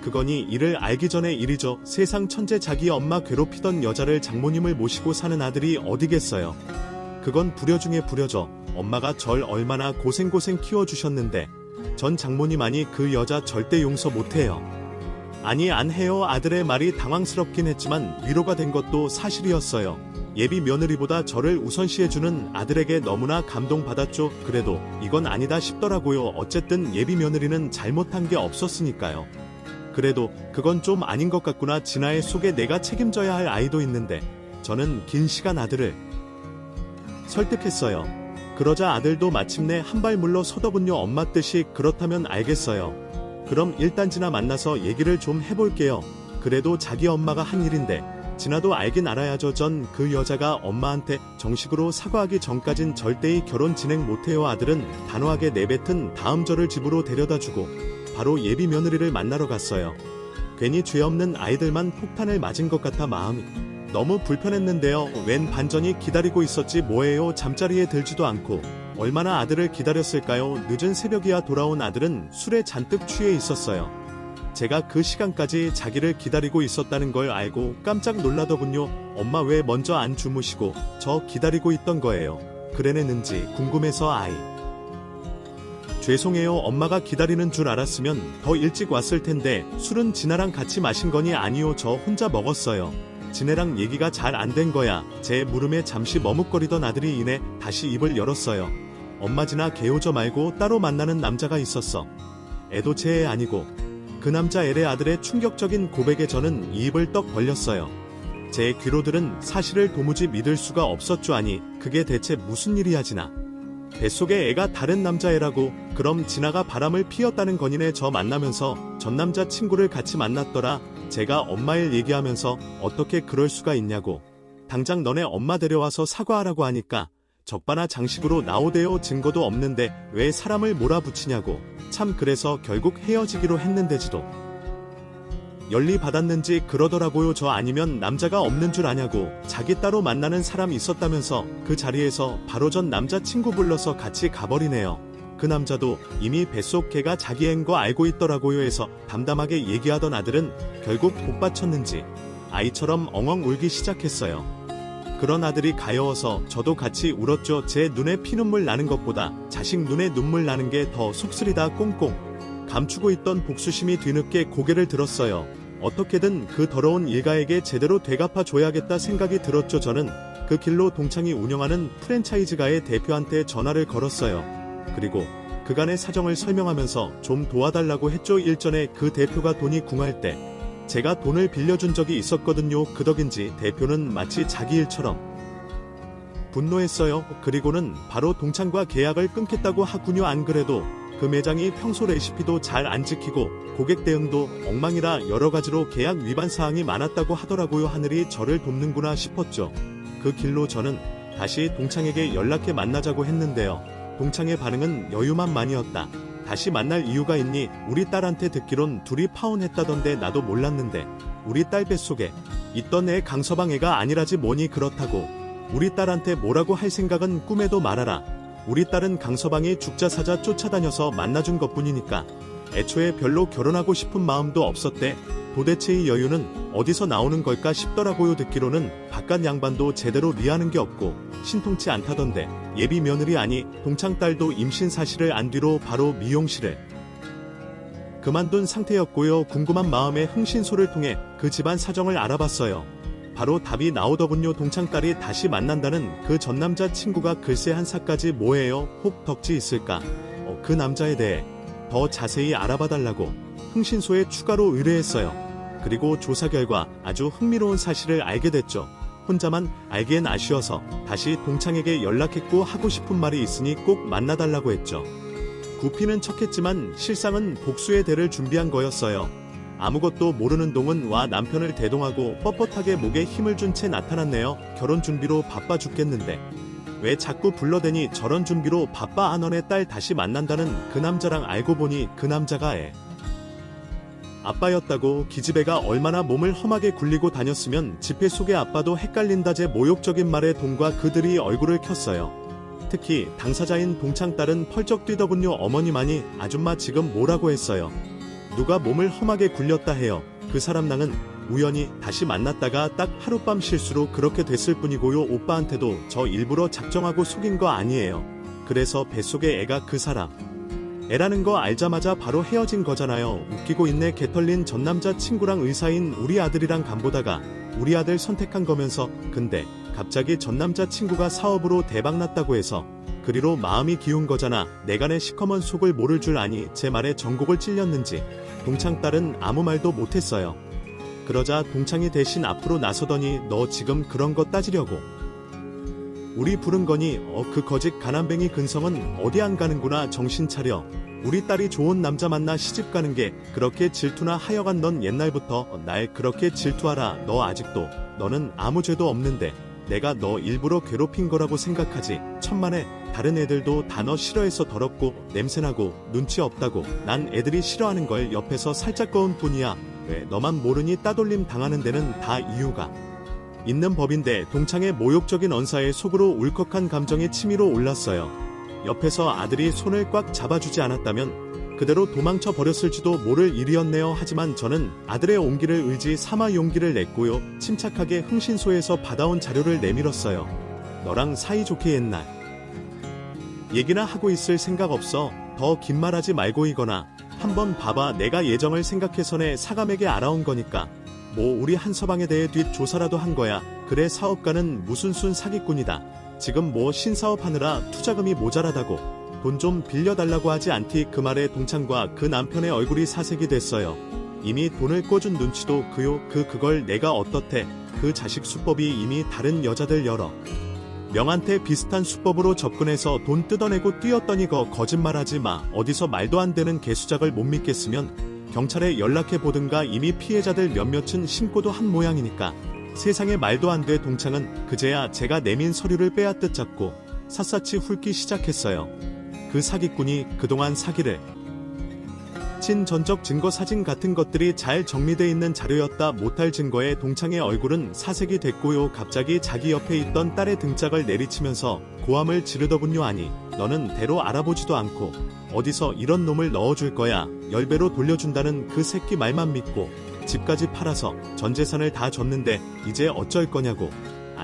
그거니 이를 알기 전에 일이죠. 세상 천재 자기 엄마 괴롭히던 여자를 장모님을 모시고 사는 아들이 어디겠어요. 그건 불효 중에 불효죠. 엄마가 절 얼마나 고생고생 키워주셨는데 전 장모님 아니 그 여자 절대 용서 못해요. 아니 안 해요. 아들의 말이 당황스럽긴 했지만 위로가 된 것도 사실이었어요. 예비 며느리보다 저를 우선시해주는 아들에게 너무나 감동받았죠. 그래도 이건 아니다 싶더라고요. 어쨌든 예비 며느리는 잘못한 게 없었으니까요. 그래도 그건 좀 아닌 것 같구나. 진아의 속에 내가 책임져야 할 아이도 있는데. 저는 긴 시간 아들을 설득했어요. 그러자 아들도 마침내 한 발 물러서더군요. 엄마 뜻이 그렇다면 알겠어요. 그럼 일단 진아 만나서 얘기를 좀 해볼게요. 그래도 자기 엄마가 한 일인데 진아도 알긴 알아야죠. 전 그 여자가 엄마한테 정식으로 사과하기 전까진 절대히 결혼 진행 못해요. 아들은 단호하게 내뱉은 다음 저를 집으로 데려다주고 바로 예비 며느리를 만나러 갔어요. 괜히 죄 없는 아이들만 폭탄을 맞은 것 같아 마음이 너무 불편했는데요. 웬 반전이 기다리고 있었지 뭐예요. 잠자리에 들지도 않고 얼마나 아들을 기다렸을까요. 늦은 새벽이야 돌아온 아들은 술에 잔뜩 취해 있었어요. 제가 그 시간까지 자기를 기다리고 있었다는 걸 알고 깜짝 놀라더군요. 엄마 왜 먼저 안 주무시고 저 기다리고 있던 거예요. 그래냈는지 궁금해서 아이. 죄송해요. 엄마가 기다리는 줄 알았으면 더 일찍 왔을 텐데 술은 진아랑 같이 마신 거니 아니요. 저 혼자 먹었어요. 진애랑 얘기가 잘 안 된 거야. 제 물음에 잠시 머뭇거리던 아들이 이내 다시 입을 열었어요. 엄마 진아 개호저 말고 따로 만나는 남자가 있었어. 애도 제 애 아니고. 그 남자 엘의 아들의 충격적인 고백에 저는 입을 떡 벌렸어요. 제 귀로 들은 사실을 도무지 믿을 수가 없었죠. 아니 그게 대체 무슨 일이야. 진아 뱃속에 애가 다른 남자애라고. 그럼 진아가 바람을 피웠다는 거니네. 저 만나면서 전 남자 친구를 같이 만났더라. 제가 엄마 일 얘기하면서 어떻게 그럴 수가 있냐고. 당장 너네 엄마 데려와서 사과하라고 하니까 적반하 장식으로 나오대요. 증거도 없는데 왜 사람을 몰아붙이냐고. 참 그래서 결국 헤어지기로 했는데지도 연리 받았는지 그러더라고요. 저 아니면 남자가 없는 줄 아냐고. 자기 따로 만나는 사람 있었다면서 그 자리에서 바로 전 남자친구 불러서 같이 가버리네요. 그 남자도 이미 뱃속 개가 자기 애인 거 알고 있더라고요. 해서 담담하게 얘기하던 아들은 결국 복받쳤는지 아이처럼 엉엉 울기 시작했어요. 그런 아들이 가여워서 저도 같이 울었죠. 제 눈에 피눈물 나는 것보다 자식 눈에 눈물 나는 게 더 속쓰리다. 꽁꽁 감추고 있던 복수심이 뒤늦게 고개를 들었어요. 어떻게든 그 더러운 일가에게 제대로 되갚아줘야겠다 생각이 들었죠. 저는 그 길로 동창이 운영하는 프랜차이즈가의 대표한테 전화를 걸었어요. 그리고 그간의 사정을 설명하면서 좀 도와달라고 했죠. 일전에 그 대표가 돈이 궁할 때 제가 돈을 빌려준 적이 있었거든요. 그 덕인지 대표는 마치 자기 일처럼 분노했어요. 그리고는 바로 동창과 계약을 끊겠다고 하군요. 안 그래도 그 매장이 평소 레시피도 잘 안 지키고 고객 대응도 엉망이라 여러 가지로 계약 위반 사항이 많았다고 하더라고요. 하늘이 저를 돕는구나 싶었죠. 그 길로 저는 다시 동창에게 연락해 만나자고 했는데요. 동창의 반응은 여유만만이었다. 다시 만날 이유가 있니? 우리 딸한테 듣기론 둘이 파혼했다던데 나도 몰랐는데. 우리 딸 뱃속에 있던 애 강서방 애가 아니라지 뭐니 그렇다고. 우리 딸한테 뭐라고 할 생각은 꿈에도 말아라. 우리 딸은 강서방이 죽자사자 쫓아다녀서 만나준 것뿐이니까. 애초에 별로 결혼하고 싶은 마음도 없었대. 도대체 이 여유는 어디서 나오는 걸까 싶더라고요. 듣기로는 바깥 양반도 제대로 리하는 게 없고 신통치 않다던데. 예비 며느리 아니 동창 딸도 임신 사실을 안 뒤로 바로 미용실을 그만둔 상태였고요. 궁금한 마음에 흥신소를 통해 그 집안 사정을 알아봤어요. 바로 답이 나오더군요. 동창 딸이 다시 만난다는 그 전 남자 친구가 글쎄 한사까지 뭐예요? 혹 덕지 있을까? 그 남자에 대해 더 자세히 알아봐달라고 흥신소에 추가로 의뢰했어요. 그리고 조사 결과 아주 흥미로운 사실을 알게 됐죠. 혼자만 알기엔 아쉬워서 다시 동창에게 연락했고 하고 싶은 말이 있으니 꼭 만나달라고 했죠. 굽히는 척했지만 실상은 복수의 대를 준비한 거였어요. 아무것도 모르는 동은 남편을 대동하고 뻣뻣하게 목에 힘을 준 채 나타났네요. 결혼 준비로 바빠 죽겠는데 왜 자꾸 불러대니? 저런 준비로 바빠? 안원의 딸 다시 만난다는 그 남자랑 알고 보니 그 남자가 애 아빠였다고. 기집애가 얼마나 몸을 험하게 굴리고 다녔으면 지폐 속의 아빠도 헷갈린다제 모욕적인 말에 동과 그들이 얼굴을 켰어요. 특히 당사자인 동창 딸은 펄쩍 뛰더군요. 어머니만이 아줌마 지금 뭐라고 했어요? 누가 몸을 험하게 굴렸다 해요? 그 사람랑은 우연히 다시 만났다가 딱 하룻밤 실수로 그렇게 됐을 뿐이고요. 오빠한테도 저 일부러 작정하고 속인 거 아니에요. 그래서 뱃속에 애가 그 사람 애라는 거 알자마자 바로 헤어진 거잖아요. 웃기고 있네. 개털린 전 남자 친구랑 의사인 우리 아들이랑 간보다가 우리 아들 선택한 거면서. 근데 갑자기 전 남자 친구가 사업으로 대박났다고 해서 그리로 마음이 기운 거잖아. 내간의 시커먼 속을 모를 줄 아니. 제 말에 전곡을 찔렸는지 동창 딸은 아무 말도 못했어요. 그러자 동창이 대신 앞으로 나서더니 너 지금 그런 거 따지려고 우리 부른 거니? 그 거짓 가난뱅이 근성은 어디 안 가는구나. 정신 차려. 우리 딸이 좋은 남자 만나 시집 가는 게 그렇게 질투나? 하여간 넌 옛날부터 날 그렇게 질투하라. 너 아직도 너는 아무 죄도 없는데 내가 너 일부러 괴롭힌 거라고 생각하지? 천만에 다른 애들도 다 너 싫어해서 더럽고 냄새나고 눈치 없다고. 난 애들이 싫어하는 걸 옆에서 살짝 꺼은 뿐이야. 왜 너만 모르니? 따돌림 당하는 데는 다 이유가 있는 법인데. 동창의 모욕적인 언사에 속으로 울컥한 감정이 치밀어 올랐어요. 옆에서 아들이 손을 꽉 잡아주지 않았다면 그대로 도망쳐 버렸을지도 모를 일이었네요. 하지만 저는 아들의 온기를 의지 삼아 용기를 냈고요. 침착하게 흥신소에서 받아온 자료를 내밀었어요. 너랑 사이좋게 옛날 얘기나 하고 있을 생각 없어? 더 긴 말하지 말고 이거나 한번 봐봐. 내가 예정을 생각해서네 사감에게 알아온 거니까. 뭐 우리 한서방에 대해 뒷조사라도 한 거야. 그래 사업가는 무슨 순 사기꾼이다. 지금 뭐 신사업 하느라 투자금이 모자라다고 돈 좀 빌려달라고 하지 않디? 그 말에 동창과 그 남편의 얼굴이 사색이 됐어요. 이미 돈을 꿔준 눈치도 그요. 그걸 내가 어떻대? 그 자식 수법이 이미 다른 여자들 여러 명한테 비슷한 수법으로 접근해서 돈 뜯어내고 뛰었더니 거짓말하지 마. 어디서 말도 안 되는 개수작을 못 믿겠으면 경찰에 연락해보든가. 이미 피해자들 몇몇은 신고도 한 모양이니까. 세상에 말도 안 돼. 동창은 그제야 제가 내민 서류를 빼앗듯 잡고 샅샅이 훑기 시작했어요. 그 사기꾼이 그동안 사기를 친 전적 증거 사진 같은 것들이 잘 정리돼 있는 자료였다 못할 증거에 동창의 얼굴은 사색이 됐고요. 갑자기 자기 옆에 있던 딸의 등짝을 내리치면서 고함을 지르더군요. 아니 너는 대로 알아보지도 않고 어디서 이런 놈을 넣어줄 거야. 10배로 돌려준다는 그 새끼 말만 믿고 집까지 팔아서 전 재산을 다 줬는데 이제 어쩔 거냐고.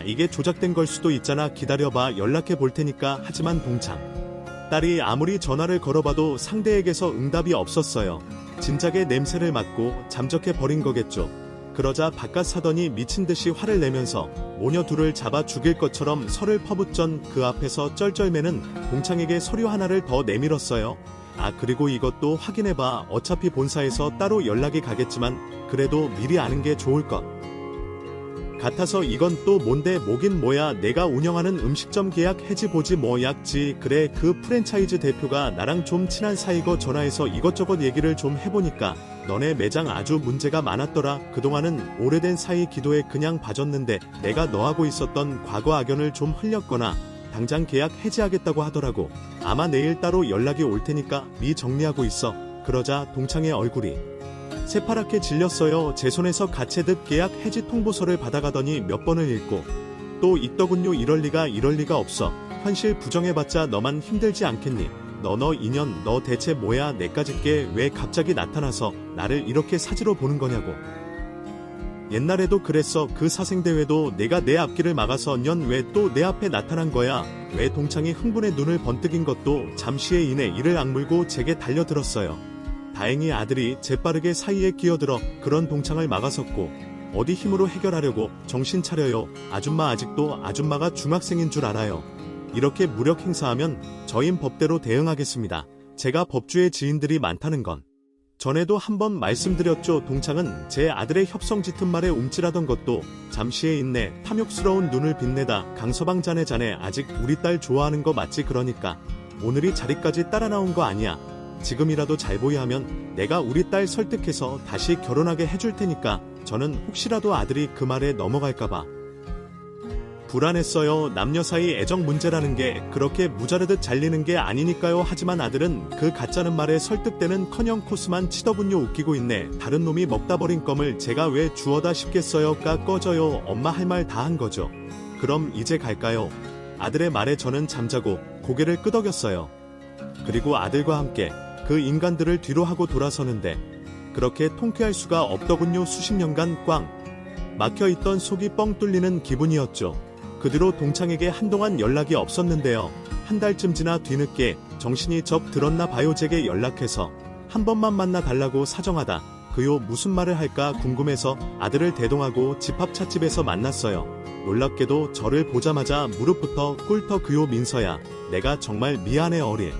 이게 조작된 걸 수도 있잖아. 기다려봐. 연락해 볼 테니까. 하지만 동창 딸이 아무리 전화를 걸어봐도 상대에게서 응답이 없었어요. 진작에 냄새를 맡고 잠적해 버린 거겠죠. 그러자 바깥 사더니 미친 듯이 화를 내면서 모녀 둘을 잡아 죽일 것처럼 설을 퍼붓전 그 앞에서 쩔쩔매는 동창에게 서류 하나를 더 내밀었어요. 그리고 이것도 확인해봐. 어차피 본사에서 따로 연락이 가겠지만 그래도 미리 아는 게 좋을 것 같아서. 이건 또 뭔데? 뭐긴 뭐야. 내가 운영하는 음식점 계약 해지 보지 뭐. 약지. 그래 그 프랜차이즈 대표가 나랑 좀 친한 사이고 전화해서 이것저것 얘기를 좀 해보니까 너네 매장 아주 문제가 많았더라. 그동안은 오래된 사이 기도에 그냥 봐줬는데 내가 너하고 있었던 과거 악연을 좀 흘렸거나 당장 계약 해지하겠다고 하더라고. 아마 내일 따로 연락이 올 테니까 미 정리하고 있어. 그러자 동창의 얼굴이 새파랗게 질렸어요. 제 손에서 가채듯 계약 해지 통보서를 받아가더니 몇 번을 읽고 또 있더군요. 이럴 리가 없어. 현실 부정해봤자 너만 힘들지 않겠니? 너 인연 너 대체 뭐야? 내까짓게 왜 갑자기 나타나서 나를 이렇게 사지로 보는 거냐고. 옛날에도 그랬어. 그 사생대회도 내가 내 앞길을 막아서 년 왜 또 내 앞에 나타난 거야? 왜 동창이 흥분해 눈을 번뜩인 것도 잠시에 인해 이를 악물고 제게 달려들었어요. 다행히 아들이 재빠르게 사이에 끼어들어 그런 동창을 막아섰고 어디 힘으로 해결하려고. 정신 차려요. 아줌마 아직도 아줌마가 중학생인 줄 알아요. 이렇게 무력 행사하면 저인 법대로 대응하겠습니다. 제가 법주의 지인들이 많다는 건 전에도 한번 말씀드렸죠. 동창은 제 아들의 협성 짙은 말에 움찔하던 것도 잠시의 인내, 탐욕스러운 눈을 빛내다. 강서방 자네 아직 우리 딸 좋아하는 거 맞지? 그러니까 오늘이 자리까지 따라 나온 거 아니야. 지금이라도 잘 보이 하면 내가 우리 딸 설득해서 다시 결혼하게 해줄 테니까. 저는 혹시라도 아들이 그 말에 넘어갈까봐 불안했어요. 남녀 사이 애정 문제라는 게 그렇게 무자르듯 잘리는 게 아니니까요. 하지만 아들은 그 가짜는 말에 설득되는커녕 코스만 치더군요. 웃기고 있네. 다른 놈이 먹다 버린 껌을 제가 왜 주워다 싶겠어요. 꺼져요. 엄마 할 말 다 한 거죠. 그럼 이제 갈까요? 아들의 말에 저는 잠자고 고개를 끄덕였어요. 그리고 아들과 함께 그 인간들을 뒤로 하고 돌아서는데 그렇게 통쾌할 수가 없더군요. 수십 년간 꽝 막혀있던 속이 뻥 뚫리는 기분이었죠. 그 뒤로 동창에게 한동안 연락이 없었는데요. 한 달쯤 지나 뒤늦게 정신이 적 들었나 봐요. 제게 연락해서 한 번만 만나 달라고 사정하다. 그요 무슨 말을 할까 궁금해서 아들을 대동하고 집 앞 찻집에서 만났어요. 놀랍게도 저를 보자마자 무릎부터 꿇더. 그요 민서야, 내가 정말 미안해 어릴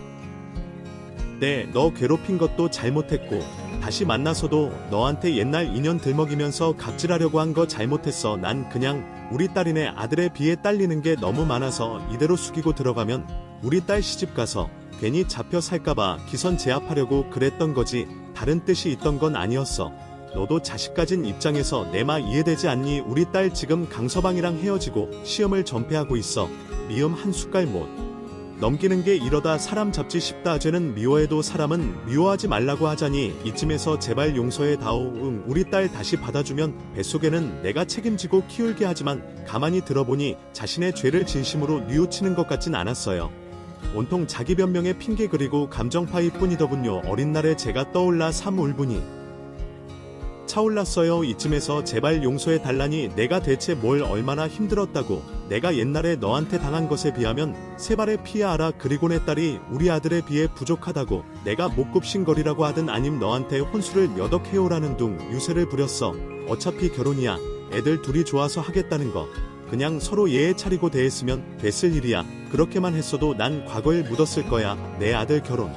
때 너 괴롭힌 것도 잘못했고 다시 만나서도 너한테 옛날 인연 들먹이면서 갑질하려고 한 거 잘못했어. 난 그냥 우리 딸이네. 아들에 비해 딸리는 게 너무 많아서 이대로 숙이고 들어가면 우리 딸 시집가서 괜히 잡혀 살까봐 기선 제압하려고 그랬던 거지 다른 뜻이 있던 건 아니었어. 너도 자식 가진 입장에서 내 말 이해되지 않니? 우리 딸 지금 강서방이랑 헤어지고 시험을 전폐하고 있어. 미음 한 숟갈 못 넘기는 게 이러다 사람 잡지 싶다. 쟤는 미워해도 사람은 미워하지 말라고 하자니 이쯤에서 제발 용서해다오. 응, 우리 딸 다시 받아주면 뱃속에는 내가 책임지고 키울게. 하지만 가만히 들어보니 자신의 죄를 진심으로 뉘우치는 것 같진 않았어요. 온통 자기 변명의 핑계 그리고 감정파일 뿐이더군요. 어린 날에 제가 떠올라 울분이 차올랐어요. 이쯤에서 제발 용서해 달라니. 내가 대체 뭘 얼마나 힘들었다고. 내가 옛날에 너한테 당한 것에 비하면 세 발의 피해 알아. 그리고 내 딸이 우리 아들에 비해 부족하다고 내가 목급신거리라고 하든 아님 너한테 혼수를 몇 억 해오라는 둥 유세를 부렸어. 어차피 결혼이야. 애들 둘이 좋아서 하겠다는 거. 그냥 서로 예의 차리고 대했으면 됐을 일이야. 그렇게만 했어도 난 과거를 묻었을 거야. 내 아들 결혼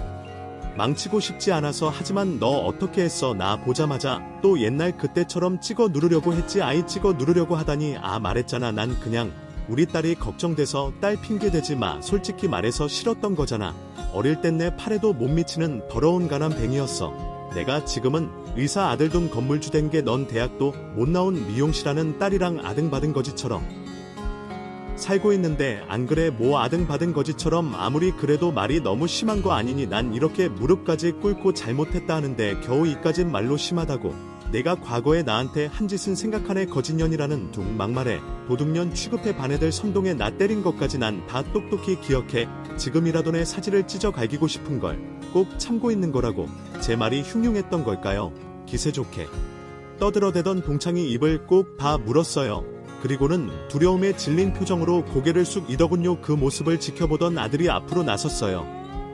망치고 싶지 않아서. 하지만 너 어떻게 했어? 나 보자마자 또 옛날 그때처럼 찍어 누르려고 했지. 아이 찍어 누르려고 하다니. 말했잖아. 난 그냥 우리 딸이 걱정돼서. 딸 핑계 대지 마. 솔직히 말해서 싫었던 거잖아. 어릴 땐 내 팔에도 못 미치는 더러운 가난 뱅이었어. 내가 지금은 의사 아들돈 건물주 된 게 넌 대학도 못 나온 미용실하는 딸이랑 아등바등 거지처럼 살고 있는데 안 그래? 뭐 아등바등 거지처럼. 아무리 그래도 말이 너무 심한 거 아니니? 난 이렇게 무릎까지 꿇고 잘못했다 하는데 겨우 이까진 말로 심하다고. 내가 과거에 나한테 한 짓은 생각하네. 거짓년이라는 둥 막말에 도둑년 취급해 반애들 선동에 나 때린 것까지 난 다 똑똑히 기억해. 지금이라도 내 사지를 찢어 갈기고 싶은 걸 꼭 참고 있는 거라고. 제 말이 흉흉했던 걸까요? 기세 좋게 떠들어대던 동창이 입을 꼭 다 물었어요. 그리고는 두려움에 질린 표정으로 고개를 쑥 이더군요. 그 모습을 지켜보던 아들이 앞으로 나섰어요.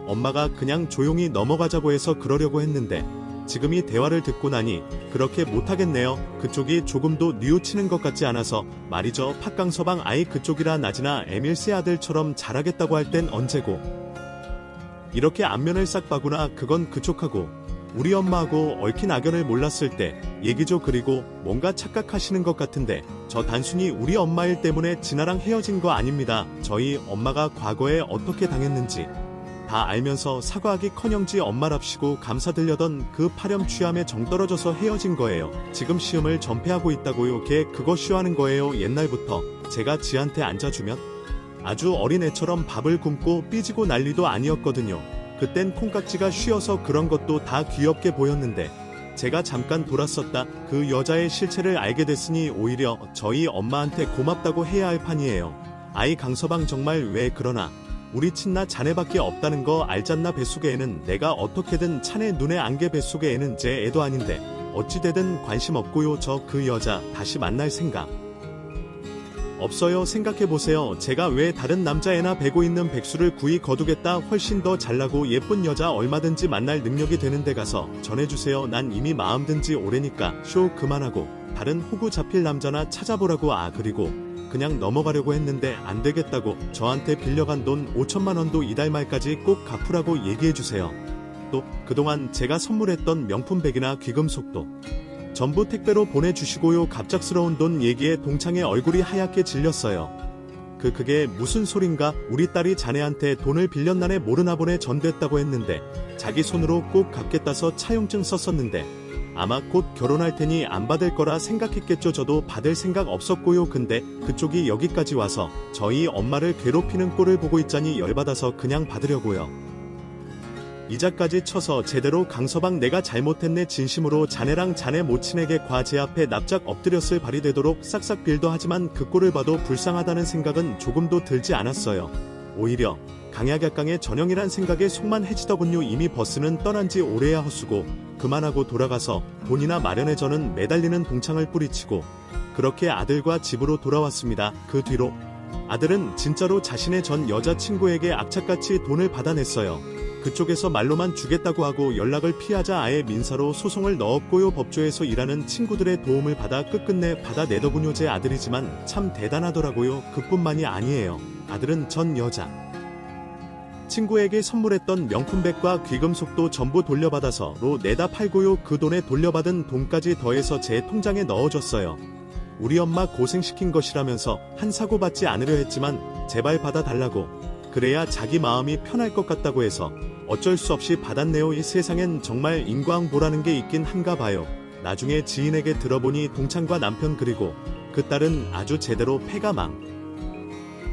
엄마가 그냥 조용히 넘어가자고 해서 그러려고 했는데 지금이 대화를 듣고 나니 그렇게 못하겠네요. 그쪽이 조금도 뉘우치는 것 같지 않아서 말이죠. 팥강서방 아이 그쪽이라 나지나 에밀세 아들처럼 잘하겠다고 할 땐 언제고 이렇게 안면을 싹 봐구나. 그건 그쪽하고 우리 엄마하고 얽힌 악연을 몰랐을 때 얘기죠. 그리고 뭔가 착각하시는 것 같은데 저 단순히 우리 엄마 일 때문에 진아랑 헤어진 거 아닙니다. 저희 엄마가 과거에 어떻게 당했는지 다 알면서 사과하기커녕지 엄마랍시고 감사들려던 그 파렴취함에 정 떨어져서 헤어진 거예요. 지금 시험을 전폐하고 있다고요. 걔 그거 쉬워하는 거예요. 옛날부터 제가 지한테 앉아주면 아주 어린애처럼 밥을 굶고 삐지고 난리도 아니었거든요. 그땐 콩깍지가 쉬어서 그런 것도 다 귀엽게 보였는데 제가 잠깐 돌았었다 그 여자의 실체를 알게 됐으니 오히려 저희 엄마한테 고맙다고 해야 할 판이에요. 아이 강서방 정말 왜 그러나. 우리 친나 자네밖에 없다는 거 알잖나. 뱃속에 애는 내가 어떻게든 자네 눈에 안개. 뱃속에 애는 제 애도 아닌데 어찌되든 관심 없고요. 저 그 여자 다시 만날 생각 없어요. 생각해보세요. 제가 왜 다른 남자애나 베고 있는 백수를 구이 거두겠다. 훨씬 더 잘나고 예쁜 여자 얼마든지 만날 능력이 되는 데 가서 전해주세요. 난 이미 마음든 지 오래니까 쇼 그만하고 다른 호구 잡힐 남자나 찾아보라고. 그리고 그냥 넘어가려고 했는데 안 되겠다고 저한테 빌려간 돈 5천만 원도 이달 말까지 꼭 갚으라고 얘기해주세요. 또 그동안 제가 선물했던 명품백이나 귀금속도 전부 택배로 보내주시고요. 갑작스러운 돈 얘기에 동창의 얼굴이 하얗게 질렸어요. 그게 무슨 소린가. 우리 딸이 자네한테 돈을 빌렸나네. 모르나 보네. 전됐다고 했는데 자기 손으로 꼭 갚겠다서 차용증 썼었는데 아마 곧 결혼할 테니 안 받을 거라 생각했겠죠. 저도 받을 생각 없었고요. 근데 그쪽이 여기까지 와서 저희 엄마를 괴롭히는 꼴을 보고 있자니 열받아서 그냥 받으려고요. 이자까지 쳐서 제대로. 강서방 내가 잘못했네. 진심으로 자네랑 자네 모친에게 제 앞에 납작 엎드렸을 발이 되도록 싹싹 빌더. 하지만 그 꼴을 봐도 불쌍하다는 생각은 조금도 들지 않았어요. 오히려 강약약강의 전형이란 생각에 속만 해지더군요. 이미 버스는 떠난 지 오래야 헛수고 그만하고 돌아가서 돈이나 마련해. 저는 매달리는 동창을 뿌리치고 그렇게 아들과 집으로 돌아왔습니다. 그 뒤로 아들은 진짜로 자신의 전 여자친구에게 악착같이 돈을 받아냈어요. 그쪽에서 말로만 주겠다고 하고 연락을 피하자 아예 민사로 소송을 넣었고요. 법조에서 일하는 친구들의 도움을 받아 끝끝내 받아내더군요. 제 아들이지만 참 대단하더라고요. 그뿐만이 아니에요. 아들은 전 여자 친구에게 선물했던 명품백과 귀금속도 전부 돌려받아서로 내다 팔고요. 그 돈에 돌려받은 돈까지 더해서 제 통장에 넣어줬어요. 우리 엄마 고생시킨 것이라면서 한 사고 받지 않으려 했지만 제발 받아달라고. 그래야 자기 마음이 편할 것 같다고 해서 어쩔 수 없이 받았네요. 이 세상엔 정말 인과응보라는 게 있긴 한가 봐요. 나중에 지인에게 들어보니 동창과 남편 그리고 그 딸은 아주 제대로 패가 망